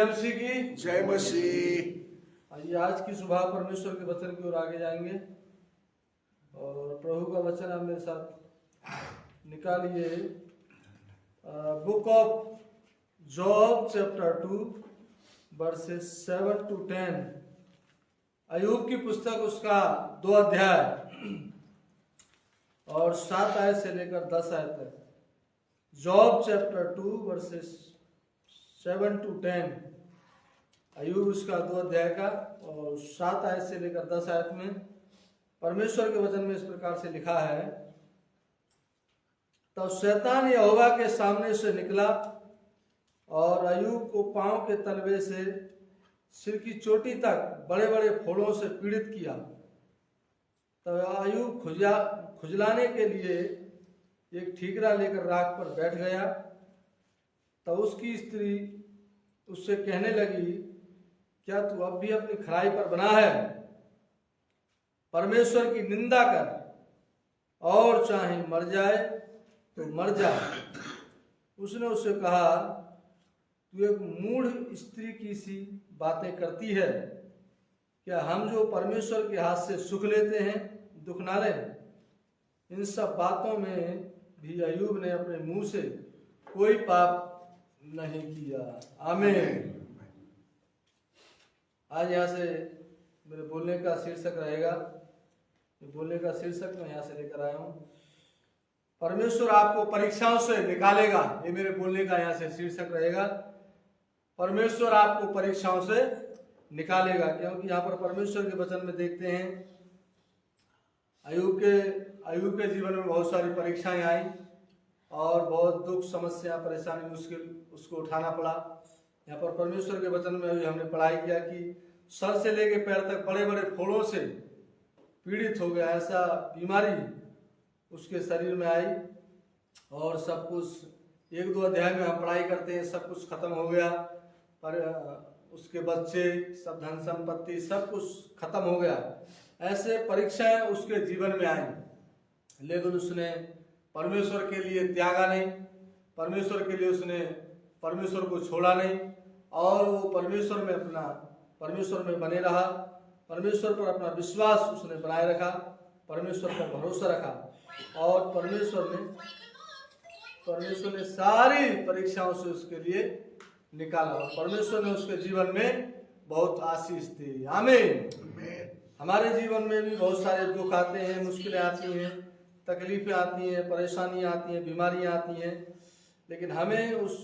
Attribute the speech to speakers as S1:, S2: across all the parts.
S1: मसीह की
S2: जय मसीह।
S1: आइए आज की सुबह परमेश्वर के वचन की ओर आगे जाएंगे और प्रभु का वचन आप मेरे साथ निकालिए। Book of job chapter 2 versus 7 to 10। Ayub की पुस्तक उसका 2 अध्याय और 7 आयत से लेकर 10 आयत तक। Job chapter 2 versus 7 to 10। Ayub उसका 2 अध्याय का और 7 आयत से लेकर 10 आयत में परमेश्वर के वचन में इस प्रकार से लिखा है। तब शैतान यहोवा के सामने से निकला और अयूब को पांव के तलवे से सिर की चोटी तक बड़े बड़े फोड़ों से पीड़ित किया। तब अयूब खुजलाने के लिए एक ठीकरा लेकर राख पर बैठ गया। तब उसकी स्त्री उससे कहने लगी, क्या तू अब भी अपनी खराई पर बना है? परमेश्वर की निंदा कर और चाहे मर जाए तो मर जा। उसने उससे कहा, तू एक मूढ़ स्त्री की सी बातें करती है। क्या हम जो परमेश्वर के हाथ से सुख लेते हैं दुख ना लें? इन सब बातों में भी अयूब ने अपने मुंह से कोई पाप नहीं किया। आमीन। आज यहाँ से मेरे बोलने का शीर्षक रहेगा, बोलने का शीर्षक मैं यहाँ से लेकर आया हूँ, परमेश्वर आपको परीक्षाओं से निकालेगा। ये मेरे बोलने का यहाँ से शीर्षक रहेगा, परमेश्वर आपको परीक्षाओं से निकालेगा। क्योंकि यहाँ पर परमेश्वर के वचन में देखते हैं अयूब के जीवन में बहुत सारी परीक्षाएं आई और बहुत दुख, समस्या, परेशानी, मुश्किल उसको उठाना पड़ा। यहाँ पर परमेश्वर के वचन में अभी हमने पढ़ाई किया कि सर से लेके पैर तक बड़े बड़े फोड़ों से पीड़ित हो गया। ऐसा बीमारी उसके शरीर में आई और सब कुछ 1-2 अध्याय में हम पढ़ाई करते हैं, सब कुछ खत्म हो गया। पर उसके बच्चे, सब धन संपत्ति, सब कुछ खत्म हो गया। ऐसे परीक्षाएं उसके जीवन में आई, लेकिन उसने परमेश्वर के लिए त्यागा नहीं, परमेश्वर के लिए उसने परमेश्वर को छोड़ा नहीं और वो परमेश्वर में बने रहा। परमेश्वर पर अपना विश्वास उसने बनाए रखा, परमेश्वर पर भरोसा रखा और परमेश्वर ने सारी परीक्षाओं से उसके लिए निकाला। परमेश्वर ने उसके जीवन में बहुत आशीष दी। आमीन। हमारे जीवन में भी बहुत सारे दुख आते हैं, मुश्किलें आती हैं, तकलीफें आती हैं, परेशानियां आती हैं, बीमारियां आती हैं, लेकिन हमें उस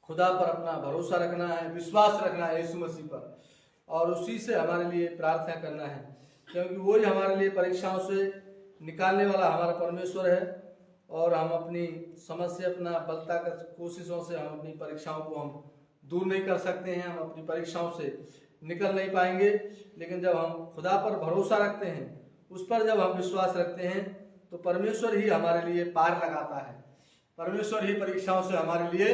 S1: खुदा पर अपना भरोसा रखना है, विश्वास रखना है यीशु मसीह पर, और उसी से हमारे लिए प्रार्थना करना है। क्योंकि वही हमारे लिए परीक्षाओं से निकालने वाला हमारा परमेश्वर है और हम अपनी समझ से, अपना बलता कर कोशिशों से हम अपनी परीक्षाओं को हम दूर नहीं कर सकते हैं, हम अपनी परीक्षाओं से निकल नहीं पाएंगे। लेकिन जब हम खुदा पर भरोसा रखते हैं, उस पर जब हम विश्वास रखते हैं, तो परमेश्वर ही हमारे लिए पार लगाता है, परमेश्वर ही परीक्षाओं से हमारे लिए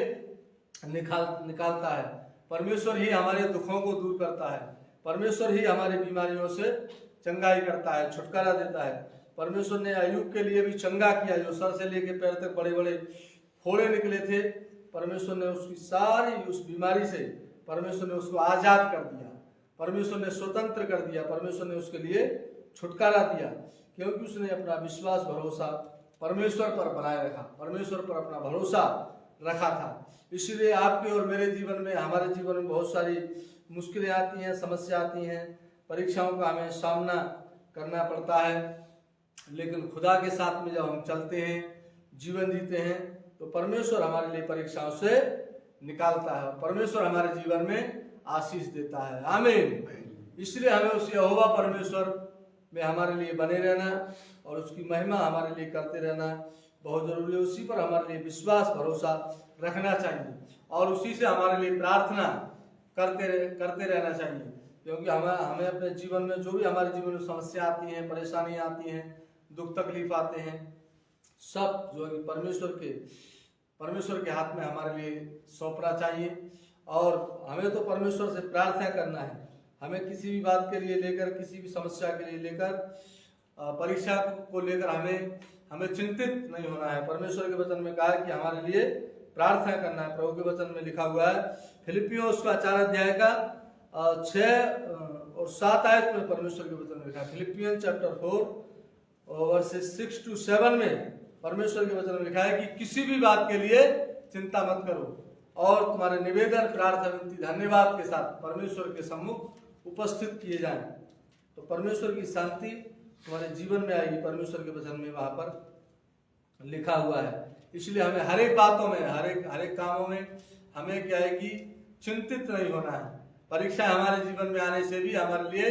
S1: निकालता है, परमेश्वर ही हमारे दुखों को दूर करता है, परमेश्वर ही हमारी बीमारियों से चंगाई करता है, छुटकारा देता है। परमेश्वर ने अयूब के लिए भी चंगा किया, जो सर से लेकर पैर तक बड़े बड़े फोड़े निकले थे। परमेश्वर ने उसकी सारी उस बीमारी से परमेश्वर ने उसको आजाद कर दिया, परमेश्वर ने स्वतंत्र कर दिया, परमेश्वर ने उसके लिए छुटकारा दिया, क्योंकि उसने अपना विश्वास भरोसा परमेश्वर पर बनाए रखा, परमेश्वर पर अपना भरोसा रखा था। इसलिए आपके और मेरे जीवन में, हमारे जीवन में बहुत सारी मुश्किलें आती हैं, समस्या आती हैं, परीक्षाओं का हमें सामना करना पड़ता है, लेकिन खुदा के साथ में जब हम चलते हैं, जीवन जीते हैं, तो परमेश्वर हमारे लिए परीक्षाओं से निकालता है, परमेश्वर हमारे जीवन में आशीष देता है। आमीन। इसलिए हमें उस यहोवा परमेश्वर में हमारे लिए बने रहना और उसकी महिमा हमारे लिए करते रहना बहुत जरूरी है। उसी पर हमारे लिए विश्वास भरोसा रखना चाहिए और उसी से हमारे लिए प्रार्थना करते रहना चाहिए। क्योंकि हमें अपने जीवन में जो भी हमारे जीवन में समस्या आती हैं, परेशानियां आती हैं, दुख तकलीफ आते हैं, सब जो है परमेश्वर के हाथ में हमारे लिए सौंपना चाहिए। और हमें तो परमेश्वर से प्रार्थना करना है, हमें किसी भी बात के लिए लेकर, किसी भी समस्या के लिए लेकर, परीक्षा को लेकर हमें चिंतित नहीं होना है। परमेश्वर के वचन में कहा है कि हमारे लिए प्रार्थना करना है। प्रभु के वचन में लिखा हुआ है फिलिपियों उसका 4 अध्याय का 6 और 7 आयत में परमेश्वर के वचन में लिखा है। फिलिपियन चैप्टर 4 वर्सेस 6 to 7 में परमेश्वर के वचन में लिखा है कि किसी भी बात के लिए चिंता मत करो और तुम्हारे निवेदन प्रार्थना विनती धन्यवाद के साथ परमेश्वर के सम्मुख उपस्थित किए जाएं, तो परमेश्वर की शांति तुम्हारे जीवन में आएगी। परमेश्वर के वचन में वहां पर लिखा हुआ है। इसलिए हमें हर एक बातों में, हर एक कामों में हमें क्या है कि चिंतित नहीं होना है। परीक्षा हमारे जीवन में आने से भी हमारे लिए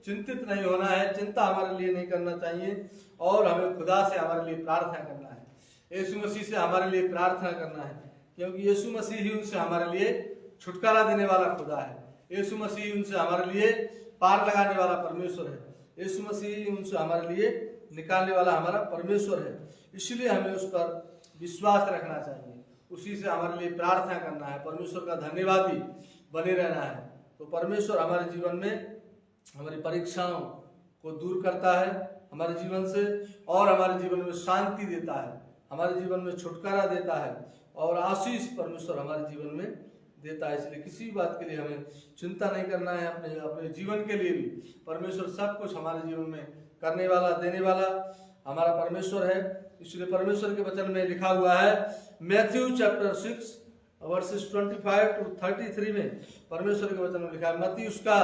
S1: चिंतित नहीं होना है, चिंता हमारे लिए नहीं करना चाहिए और हमें खुदा से हमारे लिए प्रार्थना करना है, यीशु मसीह से हमारे लिए प्रार्थना करना है, क्योंकि यीशु मसीह ही उनसे हमारे लिए छुटकारा देने वाला खुदा है। यीशु मसीह उनसे हमारे लिए पार लगाने वाला परमेश्वर है। यीशु मसीह उनसे हमारे लिए निकालने वाला हमारा परमेश्वर है। इसलिए हमें उस पर विश्वास रखना चाहिए, उसी से हमारे लिए प्रार्थना करना है, परमेश्वर का धन्यवादी बने रहना है। तो परमेश्वर हमारे जीवन में हमारी परीक्षाओं को दूर करता है हमारे जीवन से, और हमारे जीवन में शांति देता है, हमारे जीवन में छुटकारा देता है और आशीष परमेश्वर हमारे जीवन में देता है। इसलिए किसी बात के लिए हमें चिंता नहीं करना है। अपने जीवन के लिए भी परमेश्वर सब कुछ हमारे जीवन में करने वाला, देने वाला हमारा परमेश्वर है। इसलिए परमेश्वर के वचन में लिखा हुआ है, मैथ्यू चैप्टर 6 वर्सेस 25 to 33 में परमेश्वर के वचन में लिखा है। मत्ती उसका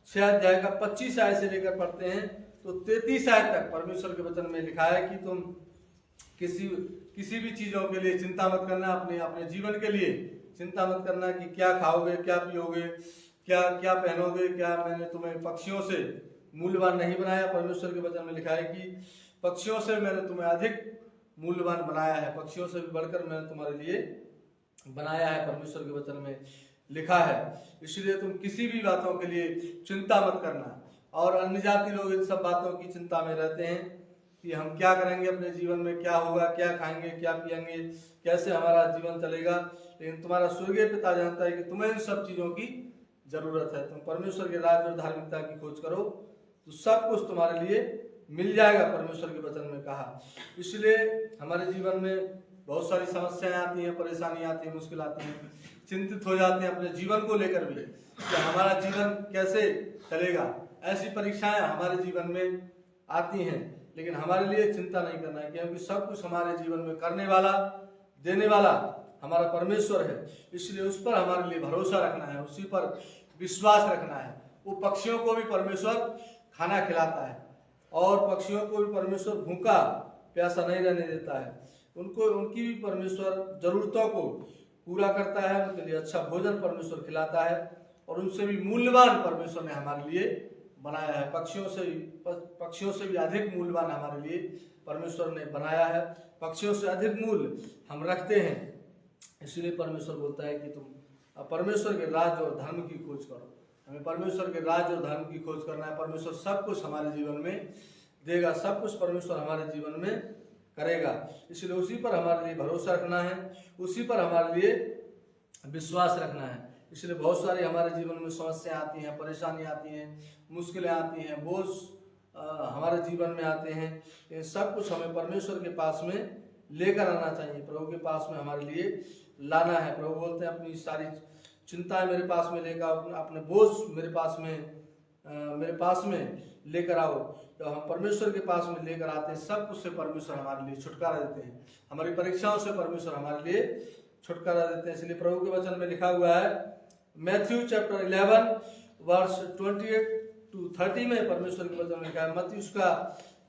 S1: 6 अध्याय का 25 आयत से लेकर पढ़ते हैं तो 33 आयत तक परमेश्वर के वचन में लिखा है कि तुम किसी भी चीजों के लिए चिंता मत करना। अपने जीवन के लिए चिंता मत करना कि क्या खाओगे, क्या पियोगे, क्या पहनोगे, क्या मैंने तुम्हें पक्षियों से मूल्यवान नहीं बनाया। परमेश्वर के वचन में लिखा है कि पक्षियों से मैंने तुम्हें अधिक मूल्यवान बनाया है, पक्षियों से भी बढ़कर मैंने तुम्हारे लिए बनाया है, परमेश्वर के वचन में लिखा है। इसलिए तुम किसी भी बातों के लिए चिंता मत करना। और अन्य जाति लोग इन सब बातों की चिंता में रहते हैं कि हम क्या करेंगे, अपने जीवन में क्या होगा, क्या खाएंगे, क्या पिएंगे, कैसे हमारा जीवन चलेगा। लेकिन तुम्हारा स्वर्गीय पिता जानता है कि तुम्हें इन सब चीजों की जरूरत है। तुम परमेश्वर के राज्य और धार्मिकता की खोज करो तो सब कुछ तुम्हारे लिए मिल जाएगा, परमेश्वर के वचन में कहा। इसलिए हमारे जीवन में बहुत सारी समस्याएं आती हैं, परेशानियां आती हैं, मुश्किल आती हैं, चिंतित हो जाते हैं अपने जीवन को लेकर भी कि हमारा जीवन कैसे चलेगा। ऐसी परीक्षाएं हमारे जीवन में आती हैं, लेकिन हमारे लिए चिंता नहीं करना है, क्योंकि सब कुछ हमारे जीवन में करने वाला, देने वाला हमारा परमेश्वर है। इसलिए उस पर हमारे लिए भरोसा रखना है, उसी पर विश्वास रखना है। वो पक्षियों को भी परमेश्वर खाना खिलाता है और पक्षियों को भी परमेश्वर भूखा प्यासा नहीं रहने देता है। उनकी भी परमेश्वर जरूरतों को पूरा करता है, उनके लिए अच्छा भोजन परमेश्वर खिलाता है और उनसे भी मूल्यवान परमेश्वर ने हमारे लिए बनाया है। पक्षियों से भी अधिक मूल्यवान हमारे लिए परमेश्वर ने बनाया है। पक्षियों से अधिक मूल्य हम रखते हैं। इसलिए परमेश्वर बोलता है कि तुम परमेश्वर के राज्य और धर्म की खोज करो। हमें परमेश्वर के राज्य और धर्म की खोज करना है। परमेश्वर सब कुछ हमारे जीवन में देगा, सब कुछ परमेश्वर हमारे जीवन में करेगा। इसलिए उसी पर हमारे लिए भरोसा रखना है, उसी पर हमारे लिए विश्वास रखना है। इसलिए बहुत सारी हमारे जीवन में समस्याएं आती हैं, परेशानियां आती हैं, मुश्किलें आती हैं, बोझ हमारे जीवन में आते हैं। ये सब कुछ हमें परमेश्वर के पास में लेकर आना चाहिए, प्रभु के पास में हमारे लिए लाना है। प्रभु बोलते हैं अपनी सारी चिंताएं मेरे पास में लेकर, अपने बोझ मेरे पास में लेकर आओ। जब हम परमेश्वर के पास में लेकर आते हैं, सब कुछ से परमेश्वर हमारे लिए छुटकारा देते हैं, हमारी परीक्षाओं से परमेश्वर हमारे लिए छुटकारा देते हैं। इसलिए प्रभु के वचन में लिखा हुआ है, मैथ्यू चैप्टर 11 वर्स 28 to 30 में परमेश्वर के वचन में लिखा है। मत्ती उसका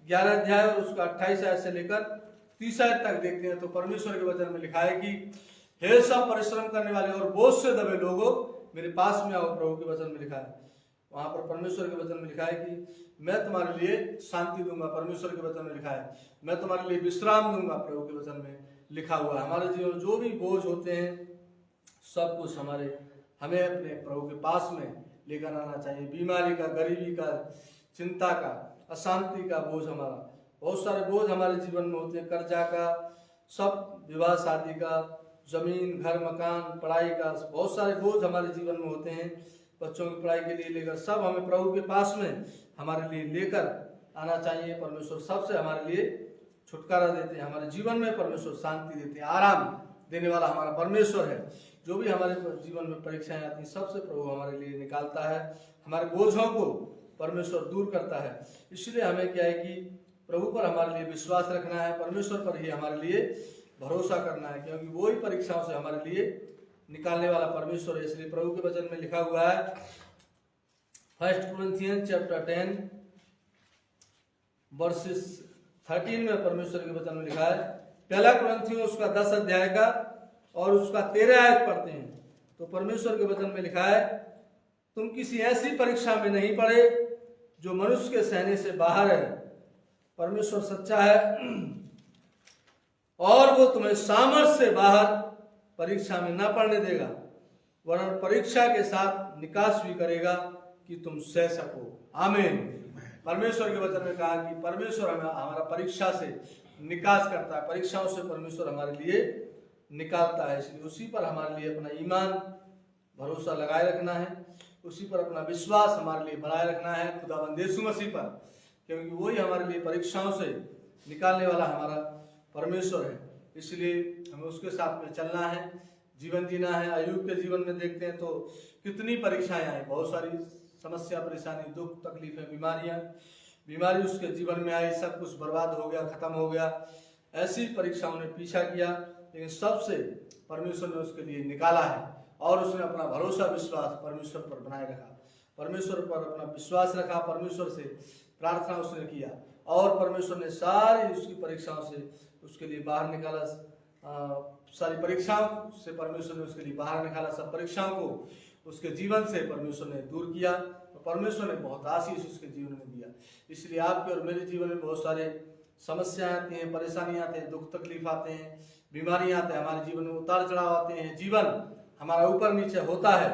S1: 11 अध्याय और उसका 28 आयत से लेकर 30 आयत तक देखते हैं तो परमेश्वर के वचन में लिखा है कि हे सब परिश्रम करने वाले और बोझ से दबे लोगों, मेरे पास में आओ। प्रभु के वचन में लिखा है, वहां पर परमेश्वर के वचन में लिखा है कि मैं तुम्हारे लिए शांति दूंगा। परमेश्वर के वचन में लिखा है मैं तुम्हारे लिए विश्राम दूंगा। प्रभु के वचन में लिखा हुआ है हमारे जीवन में जो भी बोझ होते हैं, सब कुछ हमें अपने प्रभु के पास में लेकर आना चाहिए। बीमारी का, गरीबी का, चिंता का, अशांति का बोझ, हमारा बहुत सारे बोझ हमारे जीवन में होते हैं, कर्जा का, सब विवाह शादी का, जमीन, घर, मकान, पढ़ाई का, बहुत सारे बोझ हमारे जीवन में होते हैं। बच्चों की पढ़ाई के लिए लेकर सब हमें प्रभु के पास में हमारे लिए लेकर आना चाहिए। परमेश्वर सबसे हमारे लिए छुटकारा देते हैं, हमारे जीवन में परमेश्वर शांति देते हैं, आराम देने वाला हमारा परमेश्वर है, जो भी हमारे जीवन में परीक्षाएं आती हैं सबसे प्रभु हमारे लिए निकालता है, हमारे बोझों को परमेश्वर दूर करता है। इसलिए हमें क्या है कि प्रभु पर हमारे लिए विश्वास रखना है, परमेश्वर पर ही हमारे लिए भरोसा करना है, क्योंकि वो ही परीक्षाओं से हमारे लिए निकालने वाला परमेश्वर है। इसलिए प्रभु के वचन में लिखा हुआ है 1 Corinthians chapter 10 verses 13 में परमेश्वर के वचन में लिखा है, पहला कुरिन्थियों उसका 10 अध्याय का और उसका 13 आयत पढ़ते हैं तो परमेश्वर के वचन में लिखा है, तुम किसी ऐसी परीक्षा में नहीं पड़े जो मनुष्य के सहने से बाहर है। परमेश्वर सच्चा है और वो तुम्हें सामर्थ्य से बाहर परीक्षा में ना पड़ने देगा, वरन परीक्षा के साथ निकास भी करेगा कि तुम सह सको। आमीन। परमेश्वर के वचन में कहा कि परमेश्वर हमारा परीक्षा से निकास करता है, परीक्षाओं से परमेश्वर हमारे लिए निकालता है। इसलिए उसी पर हमारे लिए अपना ईमान भरोसा लगाए रखना है, उसी पर अपना विश्वास हमारे लिए बनाए रखना है, खुदावंद यीशु मसीह पर, क्योंकि वही हमारे लिए परीक्षाओं से निकालने वाला हमारा परमेश्वर है। इसलिए हमें उसके साथ में चलना है, जीवन जीना है। अय्यूब के जीवन में देखते हैं तो कितनी परीक्षाएं आई, बहुत सारी समस्या, परेशानी, दुख, तकलीफें, बीमारी उसके जीवन में आई, सब कुछ बर्बाद हो गया, खत्म हो गया। ऐसी परीक्षाओं ने पीछा किया, लेकिन सबसे परमेश्वर ने उसके लिए निकाला है और उसने अपना भरोसा विश्वास परमेश्वर पर बनाए रखा, परमेश्वर पर अपना विश्वास रखा, परमेश्वर से प्रार्थना उसने किया और परमेश्वर ने सारी उसकी परीक्षाओं से उसके लिए बाहर निकाला। सारी परीक्षाओं से परमेश्वर ने उसके लिए बाहर निकाला, सब परीक्षाओं को उसके जीवन से परमेश्वर ने दूर किया और परमेश्वर ने बहुत आशीष उसके जीवन में दिया। इसलिए आपके और मेरे जीवन में बहुत सारे समस्याएं आती हैं, परेशानियां आते हैं, दुख तकलीफ आते हैं, बीमारियां आते हैं, हमारे जीवन में उतार चढ़ाव आते हैं, जीवन हमारा ऊपर नीचे होता है।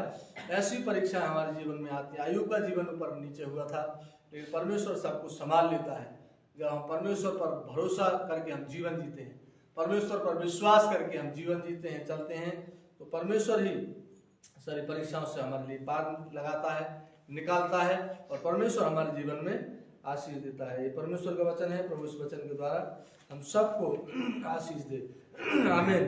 S1: ऐसी परीक्षाएं हमारे जीवन में आती है। अय्यूब का जीवन ऊपर नीचे हुआ था, लेकिन परमेश्वर सब कुछ संभाल लेता है। जब हम परमेश्वर पर भरोसा करके हम जीवन जीते हैं, परमेश्वर पर विश्वास करके हम जीवन जीते हैं, चलते हैं, तो परमेश्वर ही सारी परीक्षाओं से हमारे लिए पार लगाता है, निकालता है और परमेश्वर हमारे जीवन में आशीष देता है। ये परमेश्वर का वचन है। प्रभु इस वचन के द्वारा हम सबको आशीष दे। आमीन।